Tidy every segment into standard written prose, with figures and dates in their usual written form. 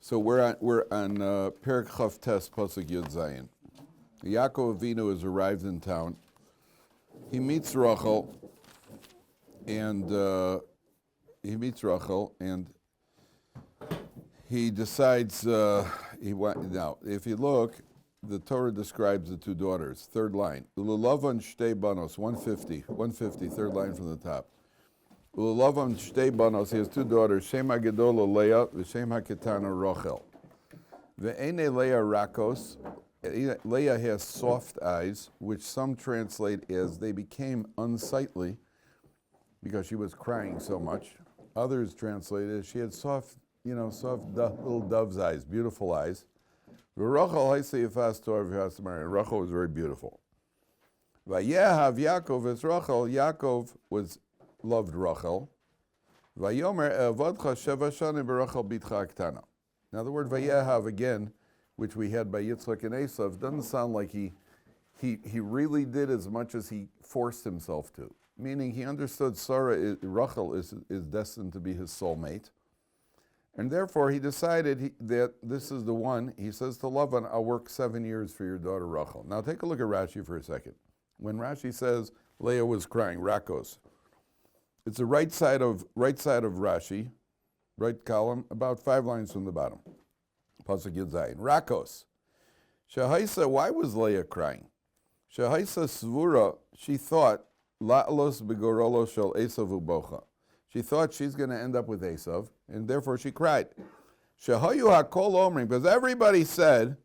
So we're on Perek Chav Tes Pasuk Yud Zayin. Yaakov Avinu has arrived in town. He meets Rachel, and he decides now. If you look, the Torah describes the two daughters. Third line, Laban shtei banos, 150, third line from the top. Laban shtei banos, he has two daughters, Shem HaGedol Leah, v'Shem HaKetana Rachel. Ve'ene Leah rakos, Leah has soft eyes, which some translate as they became unsightly because she was crying so much. Others translate as she had soft little dove's eyes, beautiful eyes. Rachel was very beautiful. Vayehav Yaakov es Rachel. Yaakov loved Rachel. Vayomer evadcha sheva shanim berachel bitcha aktana. Now the word Vayehav again, which we had by Yitzchak and Esav, doesn't sound like he really did as much as he forced himself to. Meaning he understood Rachel is destined to be his soulmate. And therefore he decided that this is the one. He says to Laban, I'll work 7 years for your daughter Rachel. Now take a look at Rashi for a second. When Rashi says Leah was crying, Rakos, it's the right side of Rashi, right column, about 5 lines from the bottom. Pasuk Yud Zayin. Rakos. Shahaisa, why was Leah crying? Shahaisa Svura, she thought, La'los begorolo shel Esav ubocha. She thought she's going to end up with Esav, and therefore she cried. Shehayu hakol omrim, because everybody said,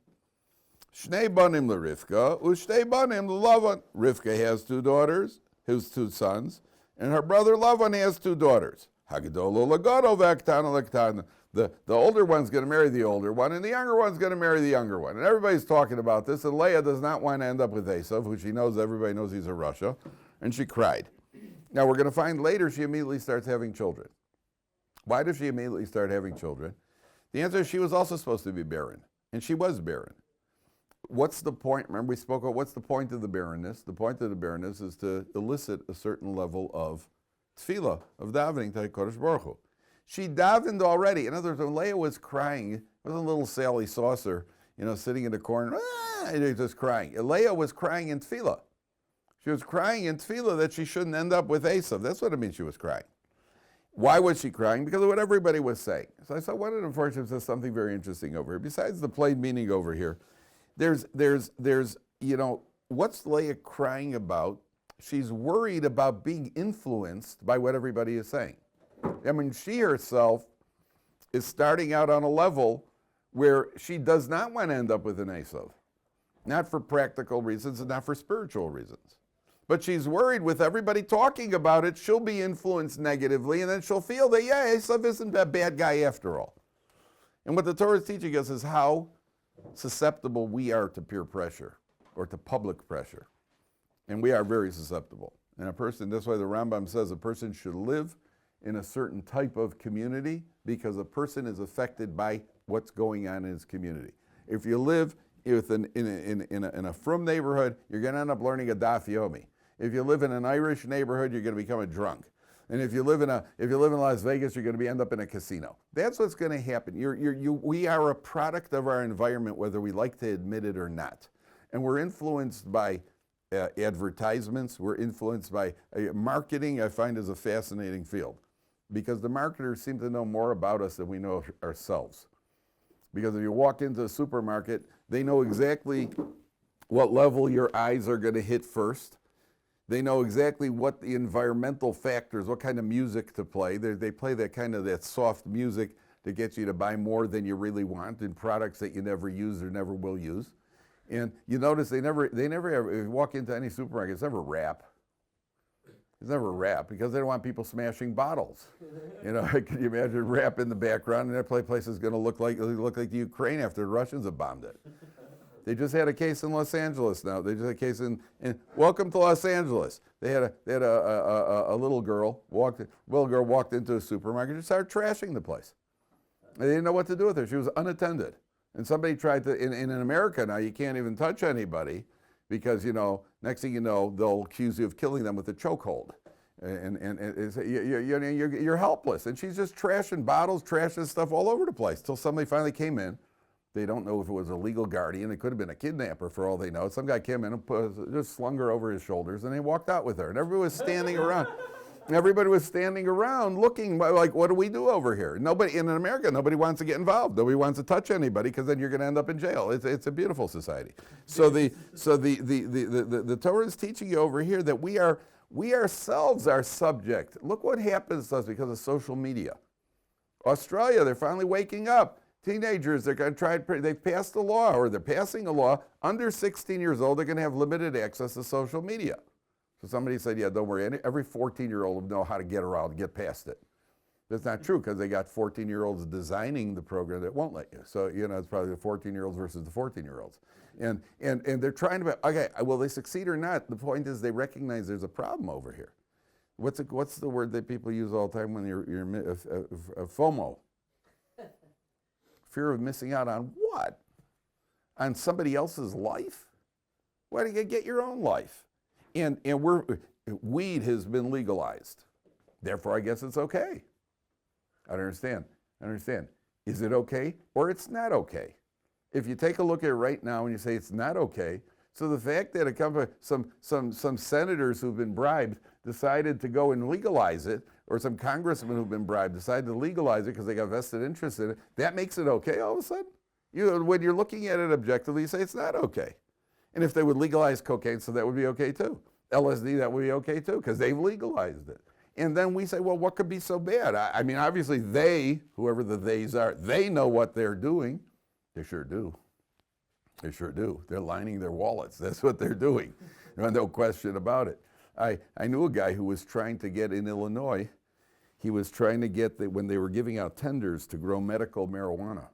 Shnei banim l'Rivka, u'shtei banim l'Lavan. Rivka has 2 daughters, his 2 sons, and her brother Laban has 2 daughters. Hagdolo l'gado v'aktana l'ktana. The older one's going to marry the older one, and the younger one's going to marry the younger one. And everybody's talking about this, and Leah does not want to end up with Esav, who everybody knows he's a Russia, and she cried. Now we're going to find later she immediately starts having children. Why does she immediately start having children? The answer is she was also supposed to be barren, and she was barren. What's the point? Remember we spoke about what's the point of the barrenness? The point of the barrenness is to elicit a certain level of tefillah, of davening to HaKadosh Baruch Hu. She davened already. In other words, when Leah was crying, it was a little Sally Saucer, sitting in the corner, just crying. Leah was crying in tefillah. She was crying in tefillah that she shouldn't end up with Esav. That's what it means she was crying. Why was she crying? Because of what everybody was saying. So I saw one of the fortunes says something very interesting over here. Besides the plain meaning over here, there's what's Leah crying about? She's worried about being influenced by what everybody is saying. I mean, she herself is starting out on a level where she does not want to end up with an Esav. Not for practical reasons and not for spiritual reasons. But she's worried with everybody talking about it, she'll be influenced negatively, and then she'll feel that, Esav isn't a bad guy after all. And what the Torah is teaching us is how susceptible we are to peer pressure or to public pressure. And we are very susceptible. And that's why the Rambam says a person should live in a certain type of community because a person is affected by what's going on in his community. If you live in a frum neighborhood, you're going to end up learning a daf yomi. If you live in an Irish neighborhood, you're going to become a drunk. And if you live in Las Vegas, you're going to end up in a casino. That's what's going to happen. We are a product of our environment, whether we like to admit it or not. And we're influenced by advertisements. We're influenced by marketing. I find is a fascinating field because the marketers seem to know more about us than we know ourselves. Because if you walk into a supermarket, they know exactly what level your eyes are going to hit first. They know exactly what the environmental factors, what kind of music to play. They play that soft music to get you to buy more than you really want in products that you never use or never will use. And you notice they never ever, if you walk into any supermarket, it's never rap. It's never rap because they don't want people smashing bottles. Can you imagine rap in the background and that place is going to look like the Ukraine after the Russians have bombed it. They just had a case in Los Angeles now. They just had a case in welcome to Los Angeles. They had a little girl walked into a supermarket and started trashing the place. They didn't know what to do with her. She was unattended. And somebody tried to, in America now, you can't even touch anybody because, next thing you know, they'll accuse you of killing them with a chokehold. You're helpless. And she's just trashing bottles, trashing stuff all over the place till somebody finally came in. They don't know if it was a legal guardian. It could have been a kidnapper for all they know. Some guy came in and just slung her over his shoulders, and they walked out with her. And everybody was standing around. Everybody was standing around looking like, what do we do over here? Nobody in America, nobody wants to get involved. Nobody wants to touch anybody because then you're going to end up in jail. It's a beautiful society. So the Torah is teaching you over here that we ourselves are subject. Look what happens to us because of social media. Australia, they're finally waking up. Teenagers, they're going to try. They've passed a law, or they're passing a law. Under 16 years old, they're going to have limited access to social media. So somebody said, yeah, don't worry. Every 14-year-old will know how to get around, get past it. That's not true because they got 14-year-olds designing the program that won't let you. So, it's probably the 14-year-olds versus the 14-year-olds. And they're trying to, okay, will they succeed or not? The point is they recognize there's a problem over here. What's the word that people use all the time when you're FOMO? Fear of missing out on what? On somebody else's life? Why don't you get your own life? And weed has been legalized. Therefore, I guess it's okay. I don't understand. Is it okay or it's not okay? If you take a look at it right now and you say it's not okay, so the fact that some senators who've been bribed decided to go and legalize it, or some congressmen who've been bribed decided to legalize it because they got vested interest in it, that makes it okay all of a sudden? When you're looking at it objectively, you say it's not okay. And if they would legalize cocaine, so that would be okay too. LSD, that would be okay too, because they've legalized it. And then we say, well, what could be so bad? I mean, obviously they, whoever the theys are, they know what they're doing. They sure do. They sure do. They're lining their wallets. That's what they're doing. No question about it. I knew a guy who was trying to get in Illinois. He was trying to get, when they were giving out tenders to grow medical marijuana.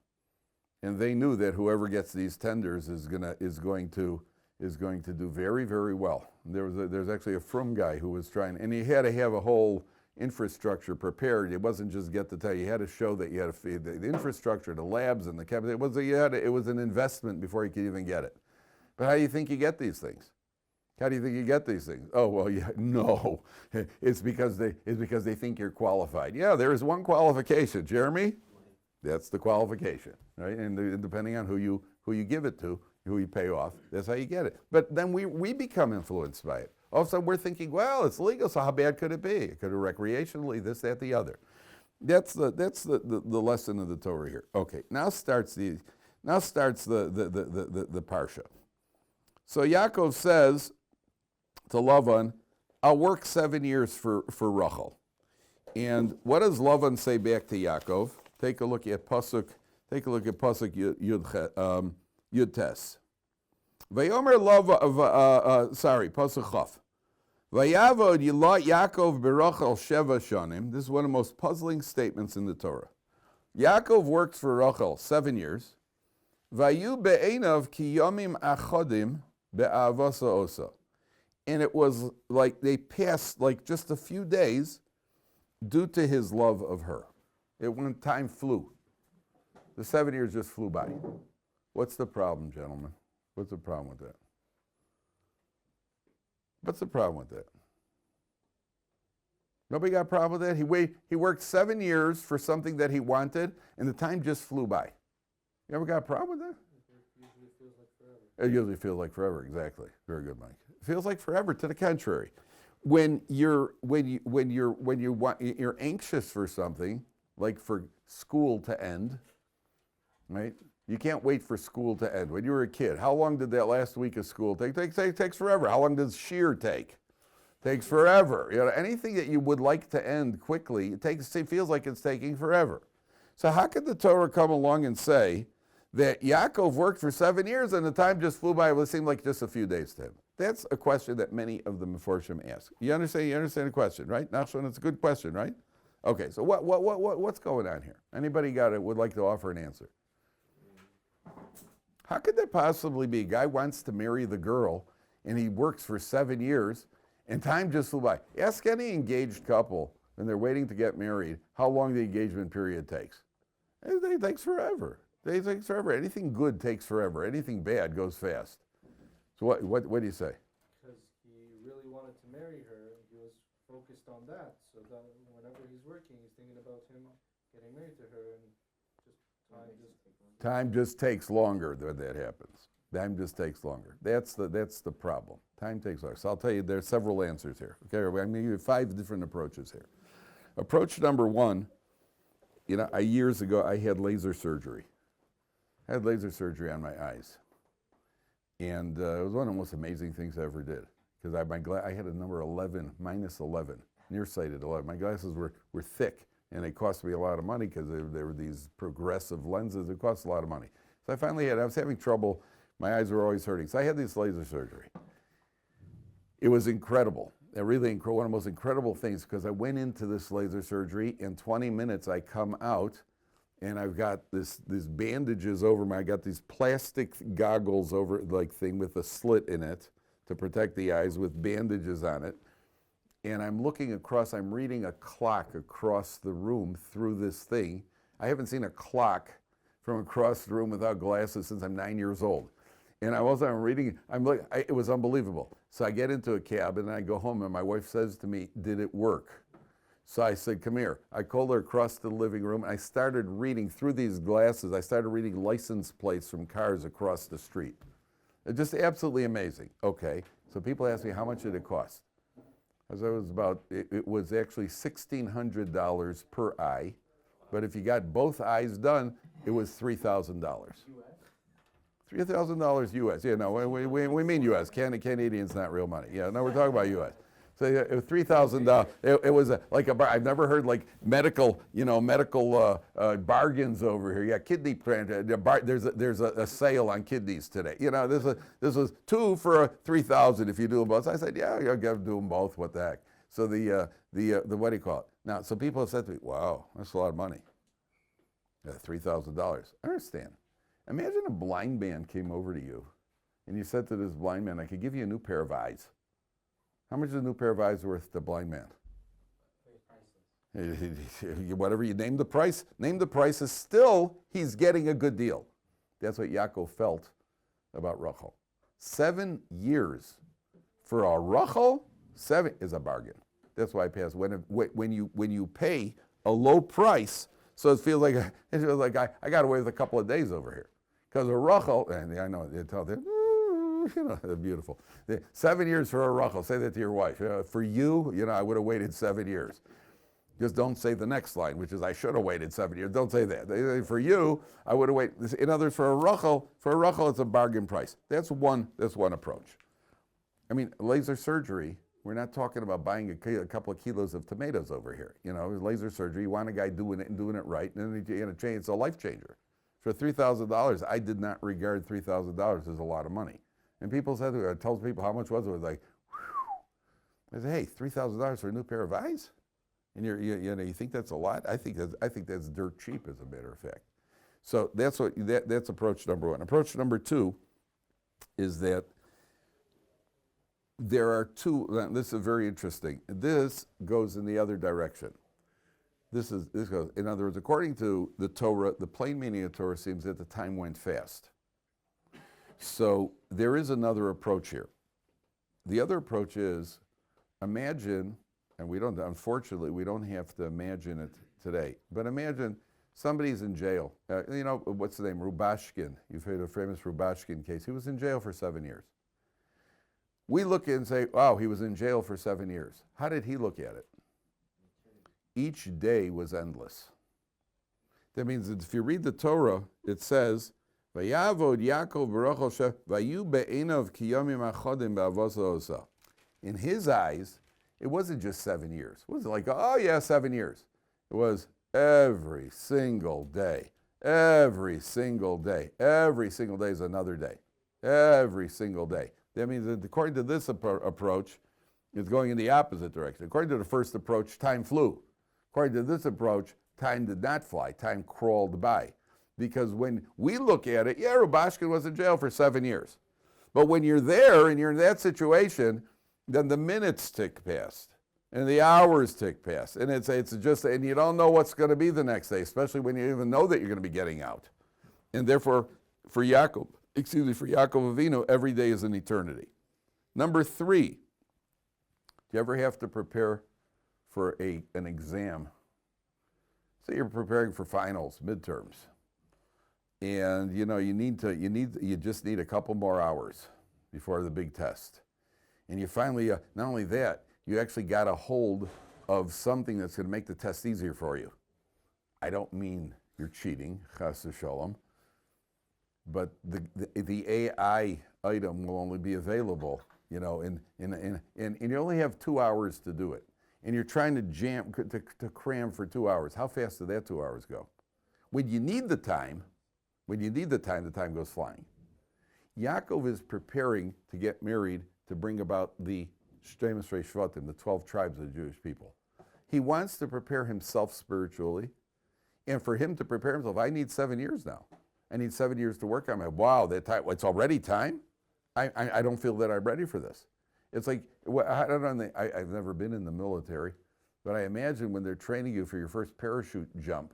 And they knew that whoever gets these tenders is going to do very, very well. There's actually a Frum guy who was trying, and he had to have a whole infrastructure prepared. It wasn't just get the tender. You had to show that you had to feed the infrastructure, the labs, and the capital. It was an investment before you could even get it. But how do you think you get these things? How do you think you get these things? Oh, well, yeah, no. It's because they think you're qualified. Yeah, there is one qualification. Jeremy? That's the qualification, right? And depending on who you give it to, who you pay off, that's how you get it. But then we become influenced by it. All of a sudden we're thinking, well, it's legal, so how bad could it be? It could have recreationally, this, that, the other. That's the lesson of the Torah here. Okay, now starts the Parsha. So Yaakov says to Laban, I'll work 7 years for Rachel. And what does Laban say back to Yaakov? Take a look at Pasuk Yud Tes. Vayomer Pasuk Chaf. Vayavod Yilot Yaakov berachel sheva shanim. This is one of the most puzzling statements in the Torah. Yaakov works for Rachel 7 years. Vayu be'enav ki yomim achodim be'avasa osa. And it was like they passed like just a few days due to his love of her. Time flew. The 7 years just flew by. What's the problem, gentlemen? What's the problem with that? What's the problem with that? Nobody got a problem with that? He worked 7 years for something that he wanted, and the time just flew by. You ever got a problem with that? It usually feels like forever. It usually feels like forever, exactly. Very good, Mike. It feels like forever. To the contrary, when you're anxious for something, like for school to end, right? You can't wait for school to end. When you were a kid, how long did that last week of school take? It takes forever. How long does shear take? It takes forever. Anything that you would like to end quickly, it feels like it's taking forever. So how could the Torah come along and say that Yaakov worked for 7 years and the time just flew by? It seemed like just a few days to him. That's a question that many of the Meforshim ask. You understand the question, right? Nachshon, it's a good question, right? Okay, so what's going on here? Anybody would like to offer an answer? How could that possibly be? A guy wants to marry the girl, and he works for 7 years, and time just flew by. Ask any engaged couple, when they're waiting to get married, how long the engagement period takes. It takes forever. It takes forever. Anything good takes forever. Anything bad goes fast. So what do you say? Because he really wanted to marry her, and he was focused focused on that, so that whenever he's working, he's thinking about him getting married to her, and just Time just takes longer when that happens. Time just takes longer. That's the problem. Time takes longer. So I'll tell you, there's several answers here. Okay, I'm going to give you 5 different approaches here. Approach number 1, years ago I had laser surgery. I had laser surgery on my eyes. And it was one of the most amazing things I ever did. Because I had a number 11, minus 11, nearsighted 11. My glasses were thick, and it cost me a lot of money because they were these progressive lenses. It cost a lot of money. So I was having trouble. My eyes were always hurting. So I had this laser surgery. It was incredible. Really one of the most incredible things, because I went into this laser surgery, in 20 minutes I come out, and I've got these bandages over I got these plastic goggles over thing with a slit in it to protect the eyes with bandages on it. And I'm reading a clock across the room through this thing. I haven't seen a clock from across the room without glasses since I'm 9 years old. And I'm reading, it was unbelievable. So I get into a cab and I go home, and my wife says to me, "Did it work?" So I said, "Come here." I called her across the living room, and I started reading through these glasses. I started reading license plates from cars across the street. It's just absolutely amazing. Okay, so people ask me, how much did it cost? It was actually $1,600 per eye, but if you got both eyes done, it was $3,000. $3,000 U.S. Yeah, no, we mean U.S. Canadian's not real money. Yeah, no, we're talking about U.S. So it was $3,000. It was I've never heard medical bargains over here. Yeah, kidney there's a sale on kidneys today. This was 2 for $3,000 if you do them both. So I said, yeah, you'll do them both. What the heck? So the what do you call it? Now, so people have said to me, wow, that's a lot of money. Yeah, $3,000. I understand. Imagine a blind man came over to you, and you said to this blind man, "I could give you a new pair of eyes." How much is a new pair of eyes worth to a blind man? Whatever you name the price, is still, he's getting a good deal. That's what Yaakov felt about Rachel. 7 years for a Rachel, 7 is a bargain. That's why I pass. When you pay a low price, so it feels like I got away with a couple of days over here. Because a Rachel, and I know they tell them, they're beautiful. 7 years for a Rachel. Say that to your wife. For you, I would have waited 7 years. Just don't say the next line, which is I should have waited 7 years. Don't say that. For you, I would have waited. In other words, for a Rachel, it's a bargain price. That's one approach. I mean, laser surgery. We're not talking about buying a couple of kilos of tomatoes over here. Laser surgery. You want a guy doing it right, and then it's a life changer. For $3,000, I did not regard $3,000 as a lot of money. And people said, I told people how much was it? It was like, whew. I said, hey, $3,000 for a new pair of eyes? And you think that's a lot? I think that's dirt cheap, as a matter of fact. So that's approach number 1. Approach number 2 is that there are 2. This is very interesting. This goes in the other direction. This goes. In other words, according to the Torah, the plain meaning of Torah seems that the time went fast. So there is another approach here. The other approach is, imagine, and unfortunately, we don't have to imagine it today, but imagine somebody's in jail. What's the name? Rubashkin. You've heard of the famous Rubashkin case. He was in jail for 7 years. We look and say, wow, he was in jail for 7 years. How did he look at it? Each day was endless. That means that if you read the Torah, it says, Vayavod Yaakov Baruch Vayu be'enav kiyamim achodim ba'avosa osa. In his eyes, it wasn't just 7 years. It wasn't like, 7 years. It was every single day. Every single day. Every single day is another day. Every single day. That means that according to this approach, it's going in the opposite direction. According to the first approach, time flew. According to this approach, time did not fly. Time crawled by. Because when we look at it, Rubashkin was in jail for 7 years. But when you're there and you're in that situation, then the minutes tick past and the hours tick past. And and you don't know what's going to be the next day, especially when you even know that you're going to be getting out. And therefore, for Yaakov Avinu, every day is an eternity. Number 3, do you ever have to prepare for an exam. Say you're preparing for finals, midterms, and you just need a couple more hours before the big test, and you finally not only that, you actually got a hold of something that's going to make the test easier for you. I don't mean you're cheating, chas v'sholom, but the AI item will only be available, and you only have 2 hours to do it, and you're trying to cram for 2 hours. How fast did that 2 hours go? When you need the time, the time goes flying. Yaakov is preparing to get married to bring about the 12 Shvatim, the 12 tribes of the Jewish people. He wants to prepare himself spiritually, and for him to prepare himself, I need 7 years now. I need 7 years to work on my, wow, that time, it's already time? I don't feel that I'm ready for this. It's like, I don't know, I've never been in the military, but I imagine when they're training you for your first parachute jump,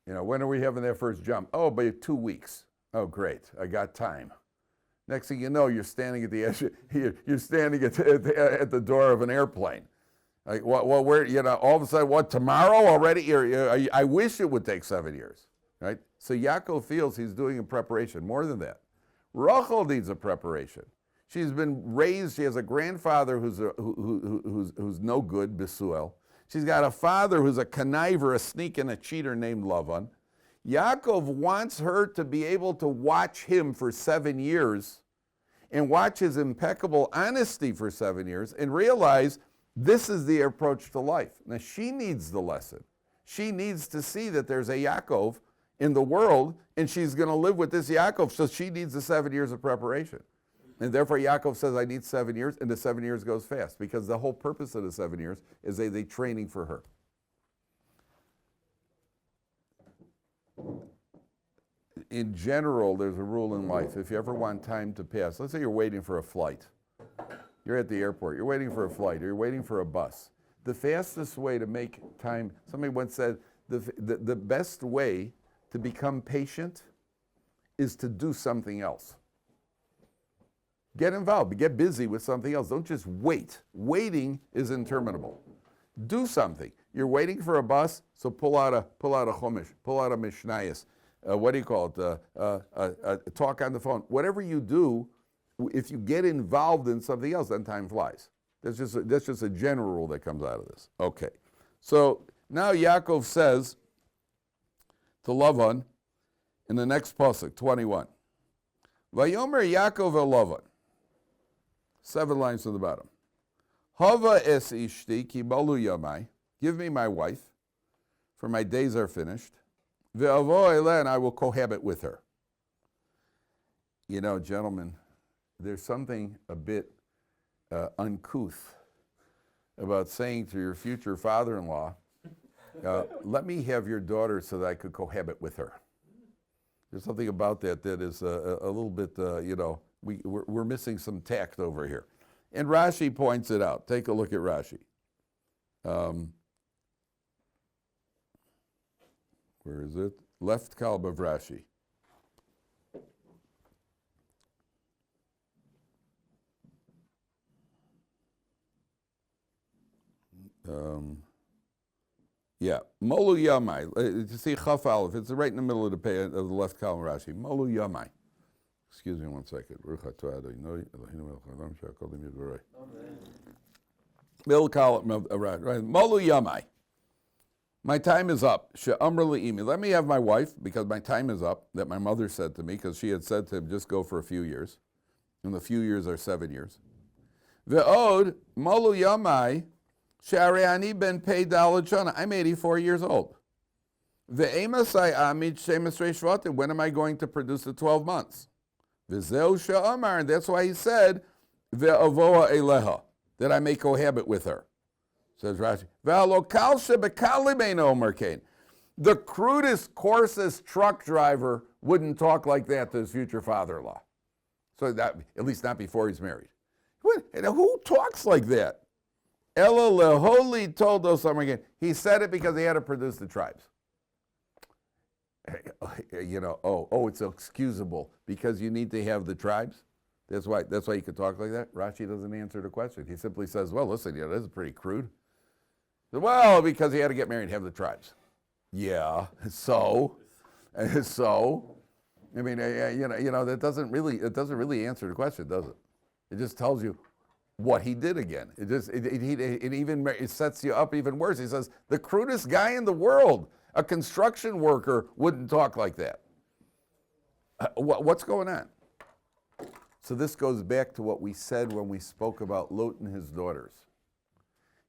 when are we having that first jump? Oh, by 2 weeks. Oh, great, I got time. Next thing you know, you're standing at the edge. You're standing at the door of an airplane. Like, well, where all of a sudden, what, tomorrow already? I wish it would take 7 years, right? So Yaakov feels he's doing a preparation. More than that, Rachel needs a preparation. She's been raised. She has a grandfather who's no good, Besuel. She's got a father who's a conniver, a sneak, and a cheater named Laban. Yaakov wants her to be able to watch him for 7 years and watch his impeccable honesty for 7 years and realize this is the approach to life. Now, she needs the lesson. She needs to see that there's a Yaakov in the world, and she's going to live with this Yaakov, so she needs the 7 years of preparation. And therefore, Yaakov says, I need 7 years, and the 7 years goes fast, because the whole purpose of the 7 years is a training for her. In general, there's a rule in life. If you ever want time to pass, let's say you're waiting for a flight. You're at the airport. You're waiting for a flight. Or you're waiting for a bus. The fastest way to make time, somebody once said, the best way to become patient is to do something else. Get involved. Get busy with something else. Don't just wait. Waiting is interminable. Do something. You're waiting for a bus, so pull out a chumash, pull out a mishnayos. What do you call it? Talk on the phone. Whatever you do, if you get involved in something else, then time flies. That's just a general rule that comes out of this. Okay. So now Yaakov says to Laban in the next pasuk, 21. Vayomer Yaakov el Laban. 7 lines to the bottom. Hava es ishti ki balu yamai. Give me my wife, for my days are finished. Ve'avo eleh, and I will cohabit with her. Gentlemen, there's something a bit uncouth about saying to your future father-in-law, let me have your daughter so that I could cohabit with her. There's something about that is a little bit, we're missing some tact over here. And Rashi points it out. Take a look at Rashi. Where is it? Left column of Rashi. Molu Yamai. You see Chaf Aleph, it's right in the middle of the page, of the left column of Rashi. Molu Yamai. Excuse me 1 second. Middle column of right. Molu Yamai. My time is up. Let me have my wife, because my time is up, that my mother said to me, because she had said to him, just go for a few years. And the few years are 7 years. Ve'od, Molu Yamai, Shariani ben Pei Dalachana. I'm 84 years old. Ve'emasai amid shemisrei shvatim. When am I going to produce the 12 months? V'zeu she'amar, and that's why he said, Ve'avoa eleha, that I may cohabit with her. Says Rashi, the crudest, coarsest truck driver wouldn't talk like that to his future father-in-law. So that, at least not before he's married. Who talks like that? Ella leholi told us again. He said it because he had to produce the tribes. It's excusable because you need to have the tribes. That's why you could talk like that. Rashi doesn't answer the question. He simply says, well, listen, this is pretty crude. Well, because he had to get married and have the tribes. Yeah, so. I mean, that doesn't really answer the question, does it? It just tells you what he did again. It sets you up even worse. He says, the crudest guy in the world, a construction worker, wouldn't talk like that. What's going on? So this goes back to what we said when we spoke about Lot and his daughters.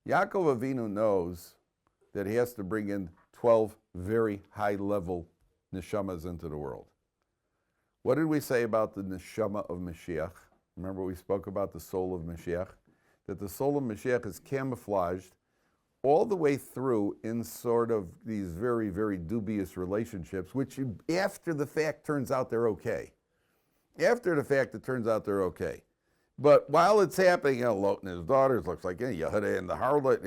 Yaakov Avinu knows that he has to bring in 12 very high-level neshamas into the world. What did we say about the neshama of Mashiach? Remember we spoke about the soul of Mashiach? That the soul of Mashiach is camouflaged all the way through in sort of these very, very dubious relationships, which after the fact turns out they're okay. After the fact, it turns out they're okay. But while it's happening, Lot and his daughters looks like Yehuda and the harlot,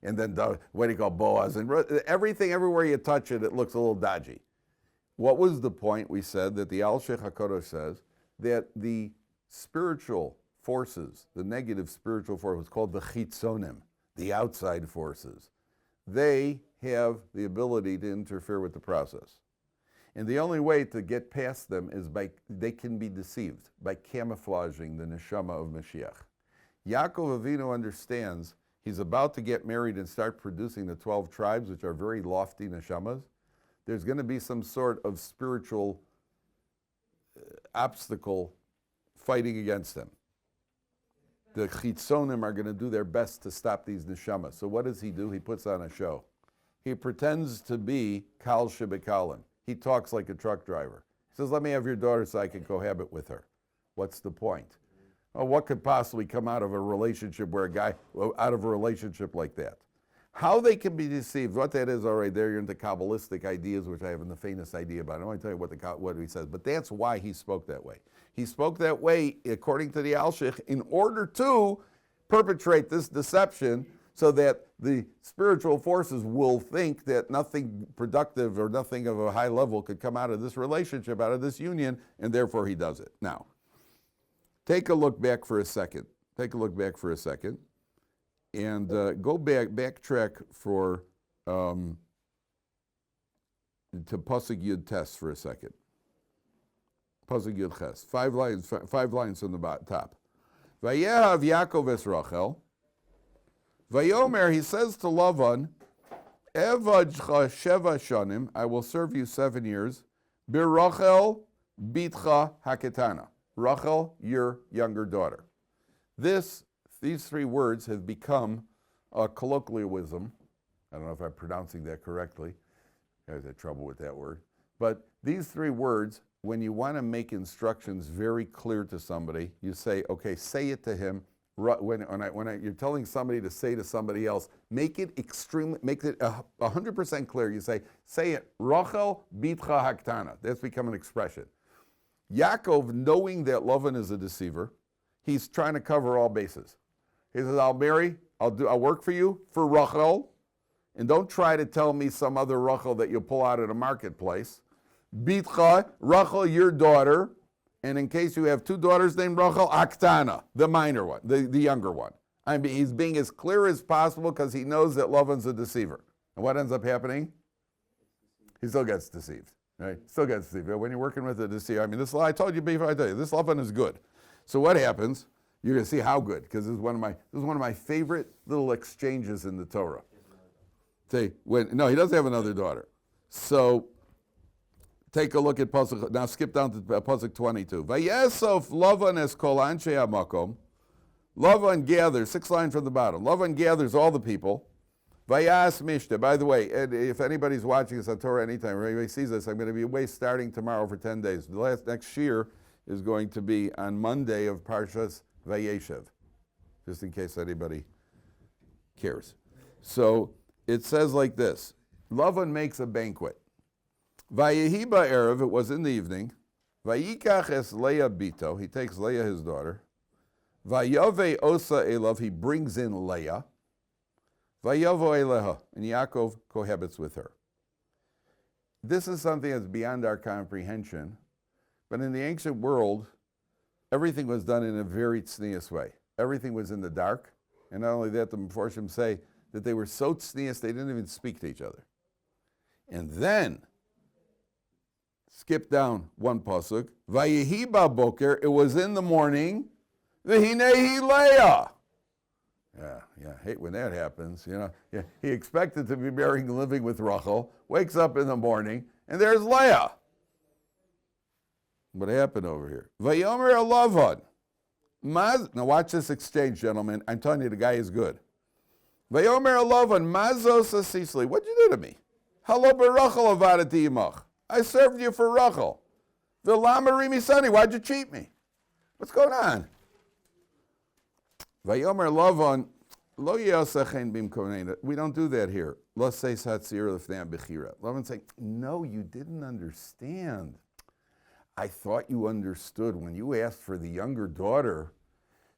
and then what do you call Boaz, and everything, everywhere you touch it, it looks a little dodgy. What was the point? We said that the Al-Sheikh HaKadosh says that the spiritual forces, the negative spiritual forces, called the chitzonim, the outside forces, they have the ability to interfere with the process. And the only way to get past them is they can be deceived by camouflaging the neshama of Mashiach. Yaakov Avinu understands he's about to get married and start producing the 12 tribes, which are very lofty neshamas. There's going to be some sort of spiritual obstacle fighting against them. The chitzonim are going to do their best to stop these neshamas. So what does he do? He puts on a show. He pretends to be Kal Shebekalim. He talks like a truck driver. He says, let me have your daughter so I can cohabit with her. What's the point? Oh, what could possibly come out of a relationship out of a relationship like that? How they can be deceived, what that is, all right, there you're into Kabbalistic ideas, which I haven't the faintest idea about. I don't want to tell you what he says, but that's why he spoke that way. He spoke that way, according to the Al-Sheikh, in order to perpetrate this deception so that the spiritual forces will think that nothing productive or nothing of a high level could come out of this relationship, out of this union, and therefore he does it. Now, take a look back for a second. And backtrack to Pasuk Yud Tes for a second. Pasuk Yud Ches. 5 lines from the top. Vayehav Yaakov es Rachel. Vayomer, he says to Laban, Evadcha sheva shanim, I will serve you 7 years. Birachel bitcha haketana. Rachel, your younger daughter. These 3 words have become a colloquialism. I don't know if I'm pronouncing that correctly. I had trouble with that word. But these 3 words, when you want to make instructions very clear to somebody, you say, okay, say it to him. When you're telling somebody to say to somebody else, make it 100% clear. You say it, Rachel bitcha haktana. That's become an expression. Yaakov, knowing that Laban is a deceiver, he's trying to cover all bases. He says, I'll work for you for Rachel, and don't try to tell me some other Rachel that you'll pull out of the marketplace. Bitcha, Rachel, your daughter. And in case you have 2 daughters named Rachel, Aktana, the minor one, the younger one. I mean, he's being as clear as possible because he knows that Laban's a deceiver. And what ends up happening? He still gets deceived, right? Still gets deceived. When you're working with a deceiver, I mean, I told you before, I tell you, this Laban is good. So what happens? You're going to see how good, because this is one of my favorite little exchanges in the Torah. No, he doesn't have another daughter. So take a look at Pasuk. Now skip down to Pasuk 22. Vayesof Laban es kol anshe hamakom. Laban gathers, 6 lines from the bottom. Laban gathers all the people. Vayas mishta. By the way, if anybody's watching this on Torah anytime, or anybody sees this, I'm going to be away starting tomorrow for 10 days. The next year is going to be on Monday of Parshas Vayeshev, just in case anybody cares. So it says like this. Laban makes a banquet. Vayehi ba'erev, it was in the evening. Vayikach es Leah bito, he takes Leah his daughter. Vayave osa elav, he brings in Leah. Vayavo eleha, and Yaakov cohabits with her. This is something that's beyond our comprehension, but in the ancient world, everything was done in a very tznius way. Everything was in the dark. And not only that, the Meforshim say that they were so tznius they didn't even speak to each other. And then, skip down one pasuk, Vayehi ba'boker, it was in the morning, V'hinehi Leah. Yeah, hate when that happens. Yeah, he expected to be marrying and living with Rachel, wakes up in the morning, and there's Leah. What happened over here? Vayomer Laban. Now watch this exchange, gentlemen. I'm telling you, the guy is good. Vayomer Laban, mazos asisli. What'd you do to me? Halo berachel avadati yimach. I served you for Rachel. V'lama rimi sani. Why'd you cheat me? What's going on? Vayomer Lavan, lo yasachen bim konena. We don't do that here. Lo seis hatzir lefnei bechira. Lavan's saying, no, you didn't understand. I thought you understood when you asked for the younger daughter.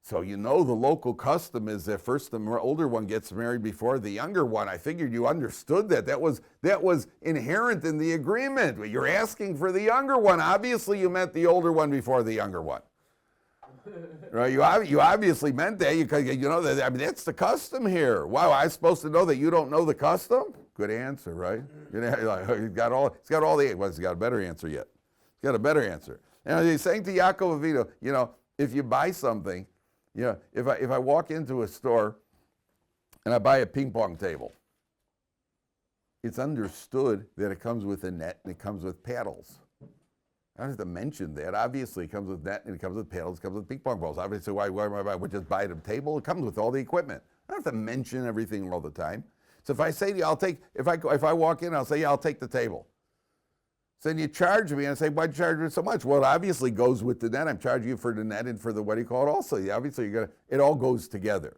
So the local custom is that first the older one gets married before the younger one. I figured you understood that. That was inherent in the agreement. You're asking for the younger one. Obviously, you meant the older one before the younger one. Right? You obviously meant that. That's the custom here. Wow, I'm supposed to know that you don't know the custom? Good answer, right? He's got a better answer yet. He's got a better answer. And he's saying to Yaakov Avinu, if you buy something, if I walk into a store and I buy a ping pong table, it's understood that it comes with a net and it comes with paddles. I don't have to mention that. Obviously, it comes with net and it comes with paddles, it comes with ping pong balls. Obviously, why would just buy a table? It comes with all the equipment. I don't have to mention everything all the time. So if I say to you, if I walk in, I'll say, yeah, I'll take the table. So then you charge me, and I say, why'd you charge me so much? Well, it obviously goes with the net. I'm charging you for the net and for the, what do you call it also? Obviously, it all goes together.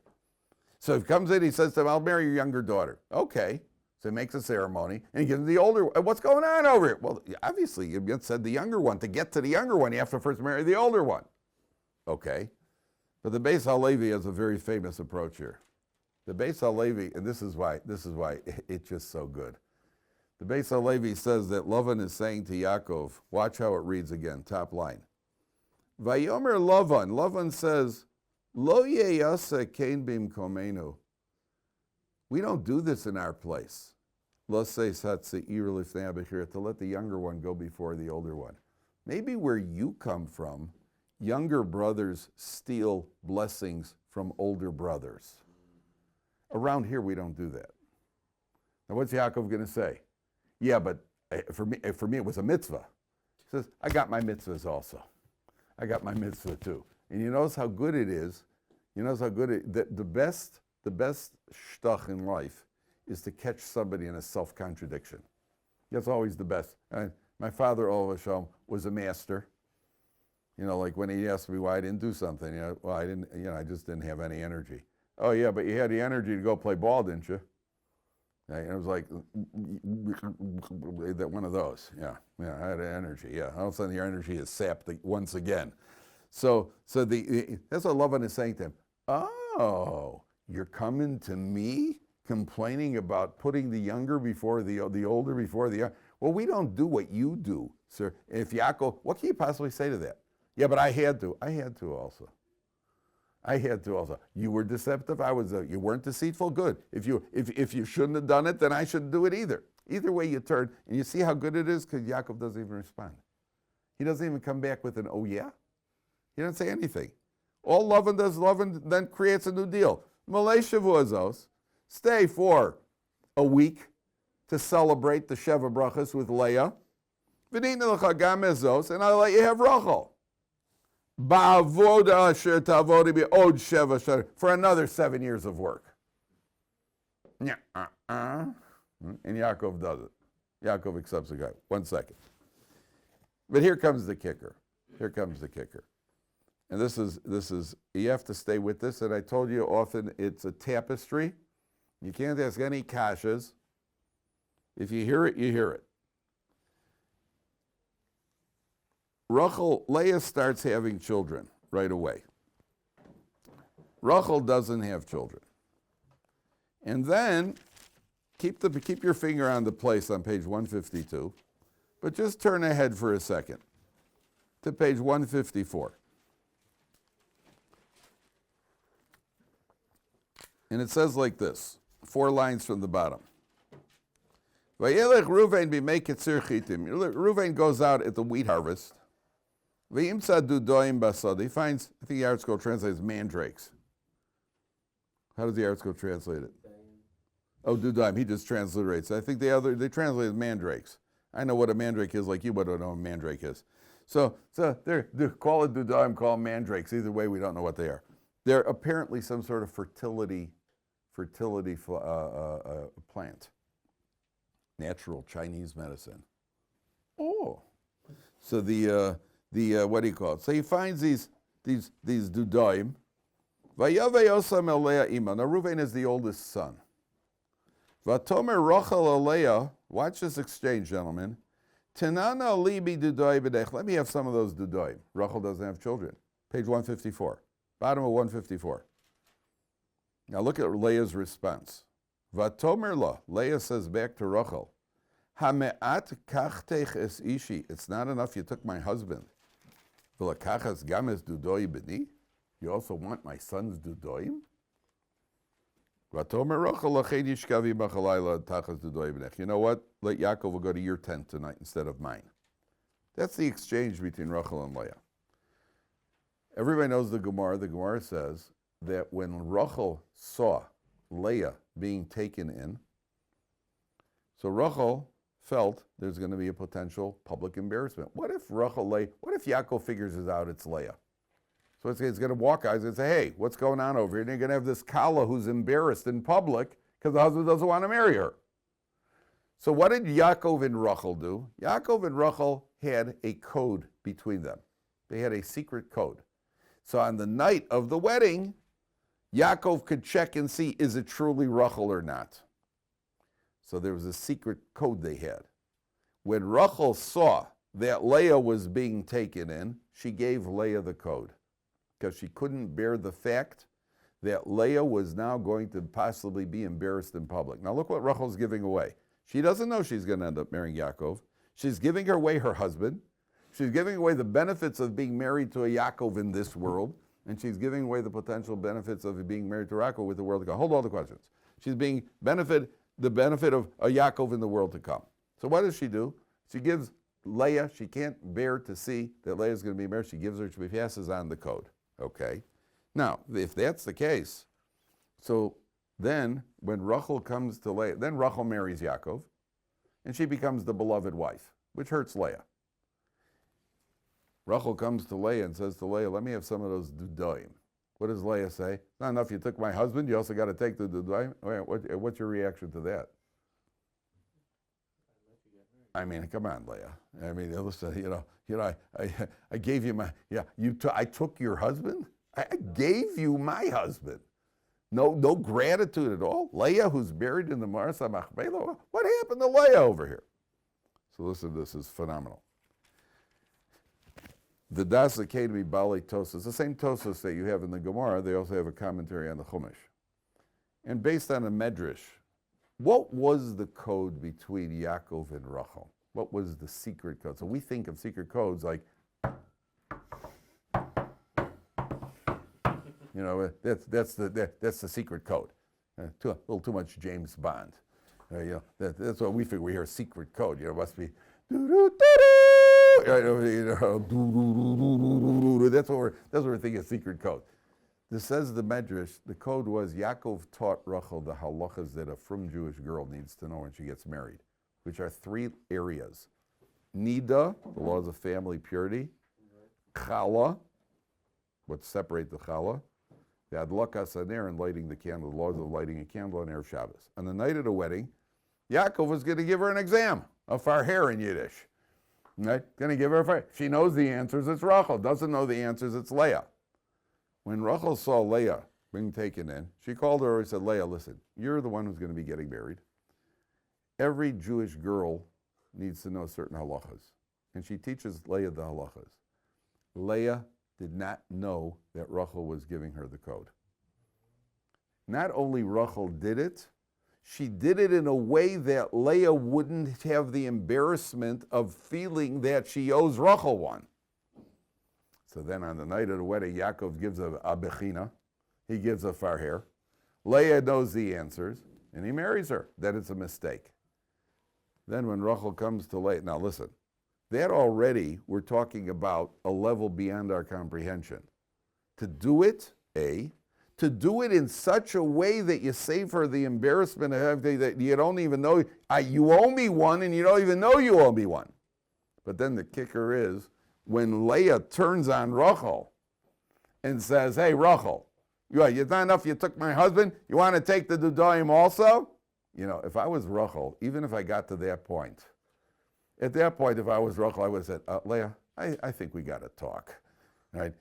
So if he comes in, he says to him, I'll marry your younger daughter. Okay. So he makes a ceremony, and he gives the older one. What's going on over here? Well, obviously, you said the younger one. To get to the younger one, you have to first marry the older one. Okay. But the Beis HaLevi has a very famous approach here. The Beis HaLevi, and this is why it's just so good. The Beis HaLevi says that Laban is saying to Yaakov, watch how it reads again, top line. Vayomer Laban says, Lo yeyasa kain bimkomenu. We don't do this in our place. To let the younger one go before the older one. Maybe where you come from, younger brothers steal blessings from older brothers. Around here, we don't do that. Now, what's Yaakov going to say? Yeah, but for me, it was a mitzvah. He says, I got my mitzvahs also. I got my mitzvah too. And you notice how good it is. The best shtuch in life is to catch somebody in a self-contradiction. That's always the best. My father, Olav Hashem, was a master. Like when he asked me why I didn't do something, I just didn't have any energy. Oh yeah, but you had the energy to go play ball, didn't you? And it was like one of those. Yeah, I had energy. Yeah, all of a sudden your energy is sapped once again. So that's what Laban is saying to him. Oh, you're coming to me complaining about putting the younger before the older before the young. Well, we don't do what you do, sir. If Yaakov, what can you possibly say to that? Yeah, but I had to. I had to also. You were deceptive. You weren't deceitful. Good. If you shouldn't have done it, then I shouldn't do it either. Either way you turn, and you see how good it is because Yaakov doesn't even respond. He doesn't even come back with an oh yeah. He doesn't say anything. All Laban does, Laban then creates a new deal. Malay Shavuazos, stay for a week to celebrate the Sheva Brachas with Leah. V'nina l'cha gam ezos, and I'll let you have Rachel. Ba'avoda asher ta'avodi bi'od sheva shana, for another 7 years of work. And Yaakov does it. Yaakov accepts the guy. 1 second. But here comes the kicker. And this is, you have to stay with this. And I told you often it's a tapestry. You can't ask any kashas. If you hear it, you hear it. Leah starts having children right away. Rachel doesn't have children. And then, keep your finger on the place on page 152, but just turn ahead for a second to page 154. And it says like this, 4 lines from the bottom. Vayelech Ruvain b'mei ketzir chitim. Ruvain goes out at the wheat harvest. V'imtza dudoim basad. He finds, I think the article translates mandrakes. How does the article translate it? Oh, dudoim. He just transliterates. I think they translate as mandrakes. I know what a mandrake is, like you would know what a mandrake is. So they call it dudoim, call them mandrakes. Either way, we don't know what they are. They're apparently some sort of fertility plant. Natural Chinese medicine. Oh, so the what do you call it? So he finds these dudaim. Vayavei osam elea ima. Now Reuven is the oldest son. Vatomer Rachel elea. Watch this exchange, gentlemen. Tenana libi dudai b'dech. Let me have some of those dudaim. Rachel doesn't have children. Page 154. Bottom of 154. Now look at Leah's response. Vatomer la. Leah says back to Rachel, Hame'at kachtech es ishi. It's not enough you took my husband. V'lakachas games dudoi b'ni. You also want my son's dudoim? Vatomer Rachel lachein yishkavi b'chalayla tachas dudoi b'nech. You know what? Let Yaakov go to your tent tonight instead of mine. That's the exchange between Rachel and Leah. Everybody knows the Gemara. The Gemara says that when Rachel saw Leah being taken in, so Rachel felt there's going to be a potential public embarrassment. What if Yaakov figures it out it's Leah? So it's going to walk out and say, hey, what's going on over here? And you're going to have this Kala who's embarrassed in public because the husband doesn't want to marry her. So what did Yaakov and Rachel do? Yaakov and Rachel had a code between them. They had a secret code. So on the night of the wedding, Yaakov could check and see, is it truly Rachel or not? So there was a secret code they had. When Rachel saw that Leah was being taken in, she gave Leah the code because she couldn't bear the fact that Leah was now going to possibly be embarrassed in public. Now look what Rachel's giving away. She doesn't know she's going to end up marrying Yaakov. She's giving away her husband. She's giving away the benefits of being married to a Yaakov in this world. And she's giving away the potential benefits of being married to Yaakov with the world to come. Hold all the questions. She's being the benefit of a Yaakov in the world to come. So what does she do? She gives Leah, she can't bear to see that Leah's going to be married. She passes on the code. Okay. Now, if that's the case, so then when Rachel comes to Leah, then Rachel marries Yaakov, and she becomes the beloved wife, which hurts Leah. Rachel comes to Leah and says to Leah, let me have some of those dudaim. What does Leah say? It's not enough you took my husband, you also got to take the dudaim. What's your reaction to that? I mean, come on, Leah. I mean, listen, I gave you my, I took your husband? I gave you my husband. No gratitude at all. Leah, who's buried in the Marsa Machpelah, what happened to Leah over here? So listen, this is phenomenal. The Das Academy Bali Tosas, the same Tosas that you have in the Gemara, they also have a commentary on the Chumash. And based on a Medrash, what was the code between Yaakov and Rachel? What was the secret code? So we think of secret codes like, that's the secret code. A little too much James Bond. That's what we figure. We hear secret code. It must be that's what we're thinking of secret code. This says the Medrash, the code was Yaakov taught Rachel the halachas that a frum Jewish girl needs to know when she gets married, which are 3 areas. Nida, the laws of family purity. Chala, what separate the chala. The adlakas aner, and lighting the candle, the laws of lighting a candle on Erev Shabbos. On the night of the wedding, Yaakov was going to give her an exam of farher in Yiddish. Right? Going to give her a farher. She knows the answers, it's Rachel. Doesn't know the answers, it's Leah. When Rachel saw Leah being taken in, she called her and said, Leah, listen, you're the one who's going to be getting married. Every Jewish girl needs to know certain halachas. And she teaches Leah the halachas. Leah did not know that Rachel was giving her the code. Not only Rachel did it, she did it in a way that Leah wouldn't have the embarrassment of feeling that she owes Rachel one. So then on the night of the wedding, Yaakov gives a bechina. He gives a farher. Leah knows the answers, and he marries her. Then it's a mistake. Then when Rachel comes to Leah, now listen, that already we're talking about a level beyond our comprehension. To do it, to do it in such a way that you save her the embarrassment of everything that you don't even know, you owe me one and you don't even know you owe me one. But then the kicker is when Leah turns on Rachel and says, hey, Rachel, it's not enough you took my husband, you want to take the Dudaim also? You know, if I was Rachel, even if I got to that point, at that point, if I was Rachel, I would have said, Leah, I think we got to talk. Right?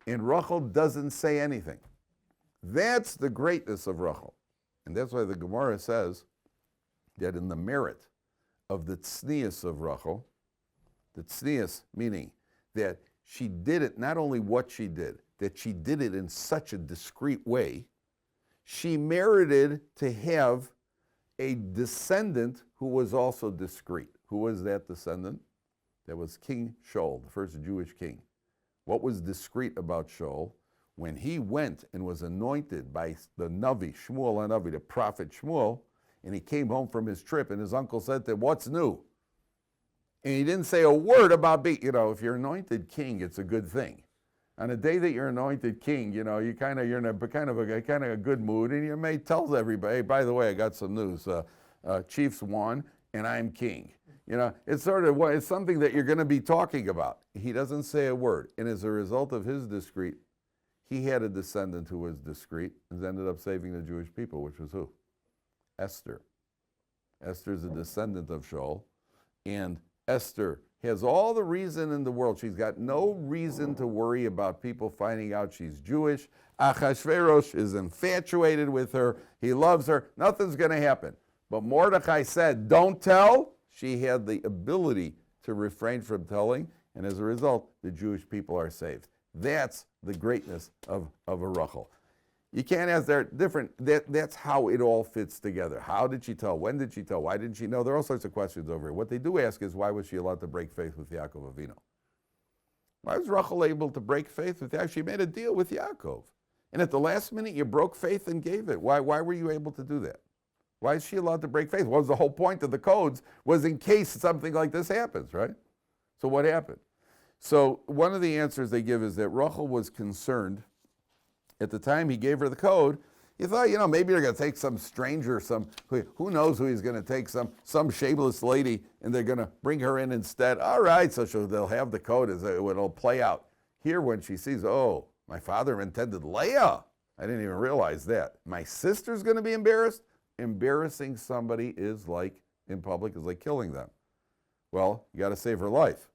And Rachel doesn't say anything. That's the greatness of Rachel. And that's why the Gemara says that in the merit of the tznius of Rachel, the tznius meaning that she did it, not only what she did, that she did it in such a discreet way, she merited to have a descendant who was also discreet. Who was that descendant? That was King Shaul, the first Jewish king. What was discreet about Shaul? When he went and was anointed by the Navi, Shmuel HaNavi, the prophet Shmuel, and he came home from his trip, and his uncle said to him, what's new? And he didn't say a word about being, if you're anointed king, it's a good thing. On the day that you're anointed king, you're in a good mood, and your mate tells everybody, hey, by the way, I got some news. Chiefs won, and I'm king. It's it's something that you're going to be talking about. He doesn't say a word, and as a result of his discreet, he had a descendant who was discreet and ended up saving the Jewish people, which was who? Esther. Esther is a descendant of Shaul, and Esther has all the reason in the world. She's got no reason to worry about people finding out she's Jewish. Achashverosh is infatuated with her. He loves her. Nothing's going to happen. But Mordechai said, don't tell. She had the ability to refrain from telling, and as a result, the Jewish people are saved. That's the greatness of a Rachel. You can't ask, they're different. That's how it all fits together. How did she tell? When did she tell? Why didn't she know? There are all sorts of questions over here. What they do ask is, why was she allowed to break faith with Yaakov Avinu? Why was Rachel able to break faith with Yaakov? She made a deal with Yaakov. And at the last minute, you broke faith and gave it. Why were you able to do that? Why is she allowed to break faith? What was the whole point of the codes? Was in case something like this happens, right? So what happened? So one of the answers they give is that Rachel was concerned. At the time he gave her the code, he thought, maybe they're going to take some stranger, who knows who he's going to take, some shameless lady, and they're going to bring her in instead. All right, so they'll have the code, it'll play out. Here when she sees, oh, my father intended Leah. I didn't even realize that. My sister's going to be embarrassed? Embarrassing somebody in public is like killing them. Well, you got to save her life.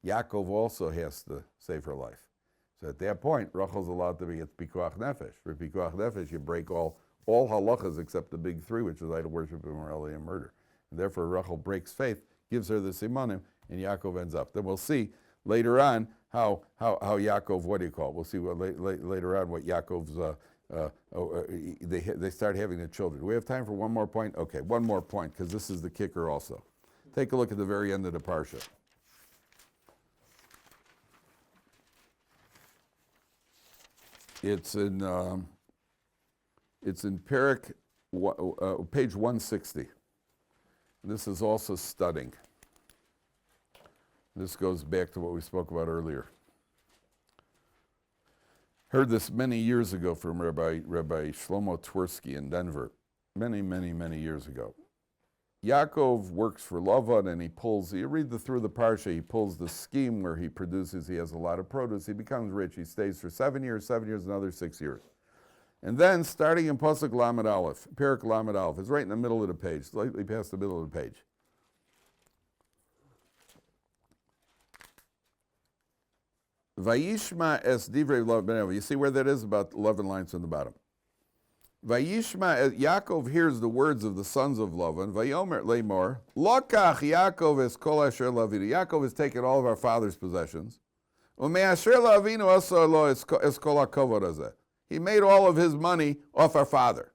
Yaakov also has to save her life. So at that point, Rachel's allowed to be at Pikuach Nefesh. For Pikuach Nefesh, you break all halachas except the big three, which is idol worship, immorality, and murder. And therefore, Rachel breaks faith, gives her the simanim, and Yaakov ends up. Then we'll see later on how Yaakov, what do you call it? We'll see later on what Yaakov's, they start having the children. Do we have time for one more point? Okay, one more point, because this is the kicker also. Take a look at the very end of the Parsha. It's in Perek, page 160. This is also stunning. This goes back to what we spoke about earlier. Heard this many years ago from Rabbi Shlomo Twersky in Denver, many years ago. Yaakov works for Laban, and you read through the Parsha, he pulls the scheme where he has a lot of produce, he becomes rich, he stays for 7 years, another 6 years. And then, starting in Pasuk Lamed Aleph, Perek Lamed Aleph, it's right in the middle of the page, slightly past the middle of the page. Vayishma es divrei Laban. You see where that is? About 11 lines from the bottom. Vayishma, Yaakov hears the words of the sons of Laban. Vayomer leimor, lokach Yaakov es kol asher lavinu. Yaakov has taken all of our father's possessions. Umeasher lavinu asar lo es kol hakavod hazeh. He made all of his money off our father.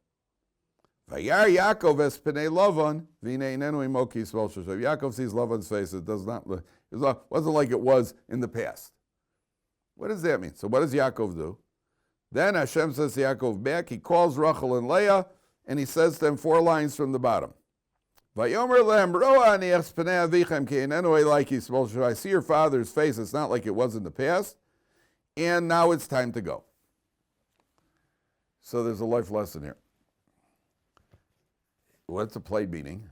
Vayar Yaakov es penei Lavan, v'nei nenu imo ki yisrael shoshav. Yaakov sees Lavan's face. It wasn't like it was in the past. What does that mean? So what does Yaakov do? Then Hashem says to Yaakov back, he calls Rachel and Leah, and he says to them 4 lines from the bottom. Vayomer lehem roa aniach pnei avichem ki einenu elai ki yisrael shel. I see your father's face, it's not like it was in the past, and now it's time to go. So there's a life lesson here. What's a play meaning?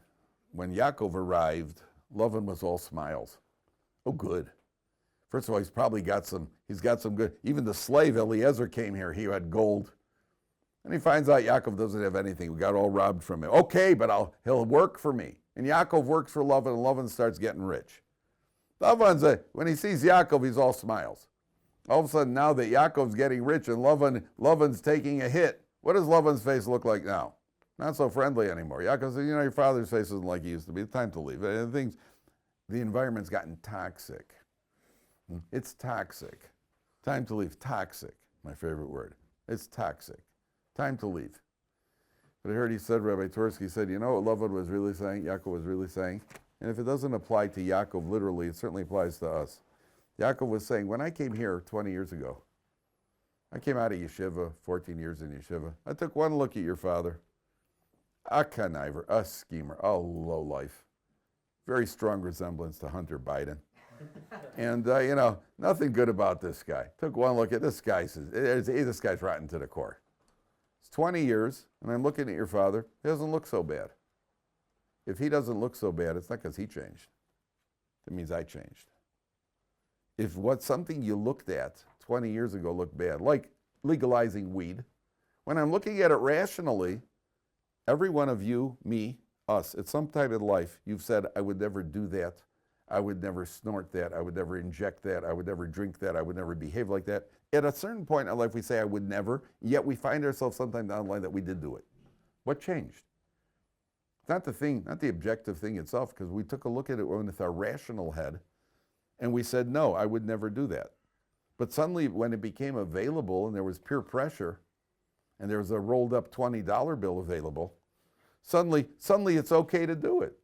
When Yaakov arrived, Laban was all smiles. Oh, good. First of all, he's got some good, even the slave Eliezer came here, he had gold. And he finds out Yaakov doesn't have anything. We got all robbed from him. Okay, but he'll work for me. And Yaakov works for Laban, and Laban starts getting rich. When he sees Yaakov, he's all smiles. All of a sudden, now that Yaakov's getting rich and Laban's taking a hit, what does Laban's face look like now? Not so friendly anymore. Yaakov says, your father's face isn't like he used to be. It's time to leave. The environment's gotten toxic. It's toxic. Time to leave. Toxic, my favorite word. It's toxic. Time to leave. But I heard he said, Rabbi Twersky said, you know what Laban was really saying, Yaakov was really saying? And if it doesn't apply to Yaakov literally, it certainly applies to us. Yaakov was saying, when I came here 20 years ago, I came out of yeshiva, 14 years in yeshiva. I took one look at your father. A conniver, a schemer, a lowlife. Very strong resemblance to Hunter Biden. And, nothing good about this guy. Took one look at this guy, this guy's rotten to the core. It's 20 years, and I'm looking at your father. He doesn't look so bad. If he doesn't look so bad, it's not because he changed. It means I changed. If something you looked at 20 years ago looked bad, like legalizing weed, when I'm looking at it rationally, every one of you, me, us, at some time in life, you've said, I would never do that. I would never snort that. I would never inject that. I would never drink that. I would never behave like that. At a certain point in life, we say, I would never, yet we find ourselves sometimes down the line that we did do it. What changed? It's not the thing, not the objective thing itself, because we took a look at it with our rational head, and we said, no, I would never do that. But suddenly, when it became available, and there was peer pressure, and there was a rolled up $20 bill available, suddenly it's okay to do it.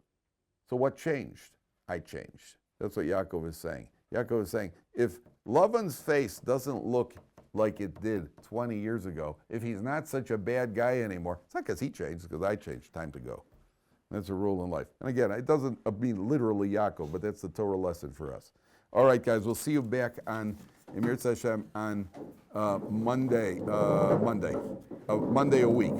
So what changed? I changed. That's what Yaakov is saying. Yaakov is saying, if Laban's face doesn't look like it did 20 years ago, if he's not such a bad guy anymore, it's not because he changed, it's because I changed. Time to go. That's a rule in life. And again, it doesn't mean literally Yaakov, but that's the Torah lesson for us. All right, guys, we'll see you back on Emir Hashem on Monday a week.